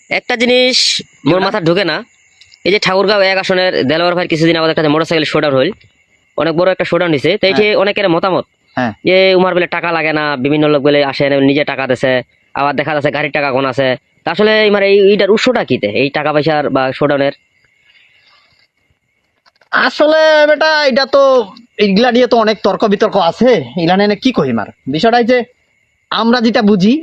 একটা জিনিস মোর মাথা ঢুকে না, এই যে ঠাকুরগাঁও 1 আসনের দেলোয়ার ভাই কিছুদিন আগে একটা মোটরসাইকেল শোডাউন হইল, অনেক বড় একটা শোডাউন হয়েছে। তো এই যে অনেকের মতামত হ্যাঁ যে উমার বলে টাকা লাগে না, বিভিন্ন লোক বলে আসে নিজে টাকা দিছে, আবার দেখা যাচ্ছে গাড়ির টাকা কোন আছে। তা আসলে মানে এইটার উৎসটা কিতে, এই টাকা পয়সার বা শোডাউনের? আসলে বেটা এটা তো এগুলা নিয়ে তো অনেক তর্ক বিতর্ক আছে। এগুলা নিয়ে কি কহিম আর, বিষয়টাই যে আমরা যেটা বুঝি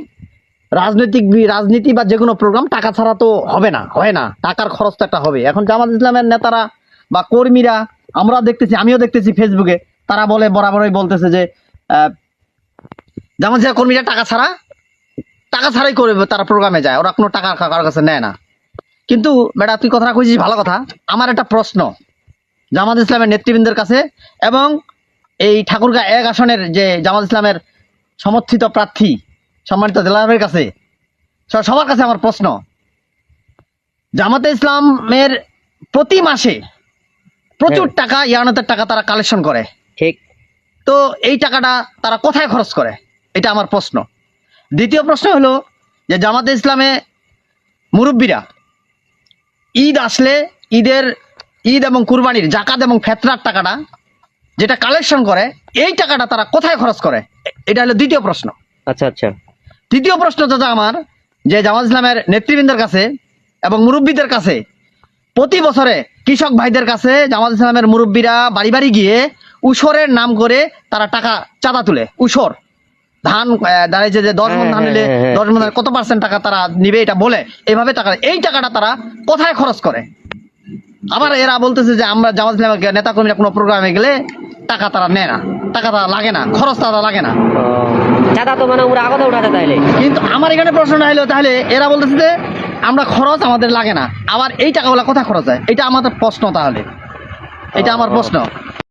রাজনীতি বা যে কোনো প্রোগ্রাম টাকা ছাড়া তো হবে না, হয় না, টাকার খরচ তো একটা হবে। এখন জামাত ইসলামের নেতারা বা কর্মীরা আমরা দেখতেছি, আমিও দেখতেছি ফেসবুকে, তারা বলে বরাবরই বলতেছে যে জামাত ইসলামের কর্মীরা টাকা ছাড়াই করে তারা প্রোগ্রামে যায়, ওরা কোনো টাকা কারোর কাছে নেয় না। কিন্তু বেটা তুই কথাটা কইছিস ভালো কথা। আমার একটা প্রশ্ন জামাত ইসলামের নেতৃবৃন্দের কাছে এবং এই ঠাকুরগাঁ 1 আসনের যে জামাত ইসলামের সমর্থিত প্রার্থী সম্মানিত জেলারের কাছে, সবার কাছে আমার প্রশ্ন, জামাতে ইসলামের প্রতি মাসে প্রচুর টাকা ইয়ানতের টাকা তারা কালেকশন করে, ঠিক। তো এই টাকাটা তারা কোথায় খরচ করে, এটা আমার প্রশ্ন। দ্বিতীয় প্রশ্ন হলো যে জামাতে ইসলামে মুরব্বীরা ঈদ আসলে ঈদ এবং কুরবানির জাকাত এবং ফেতরার টাকাটা যেটা কালেকশন করে, এই টাকাটা তারা কোথায় খরচ করে, এটা হলো দ্বিতীয় প্রশ্ন। আচ্ছা আচ্ছা। তৃতীয় প্রশ্ন চাচা আমার, যে জামাত ইসলামের নেতৃবৃন্দের কাছে এবং মুরব্বীদের কাছে প্রতি বছরে কৃষক ভাইদের কাছে জামাত ইসলামের মুরব্বীরা বাড়ি বাড়ি গিয়ে উসরের নাম করে তারা টাকা চাঁদা তুলে। উসর ধান দাঁড়িয়েছে যে 10 মণ ধান নিলে 10 মণ কত % টাকা তারা নিবে, এটা বলে এইভাবে টাকা, এই টাকাটা তারা কোথায় খরচ করে? আবার এরা বলতেছে যে আমরা জামাত ইসলামের নেতা কর্মীরা কোনো প্রোগ্রামে গেলে টাকা তারা নেয় না, টাকা তারা লাগে না, খরচ তারা লাগে না। চাঁদা তো মানে ওরা আগতে উঠাতে তাইলে। কিন্তু আমার এখানে প্রশ্নটা হলো, তাহলে এরা বলতেছে যে আমরা খরচ আমাদের লাগে না, আবার এই টাকাগুলো কোথায় খরচ হয়, এটা আমাদের প্রশ্ন। তাহলে এটা আমার প্রশ্ন।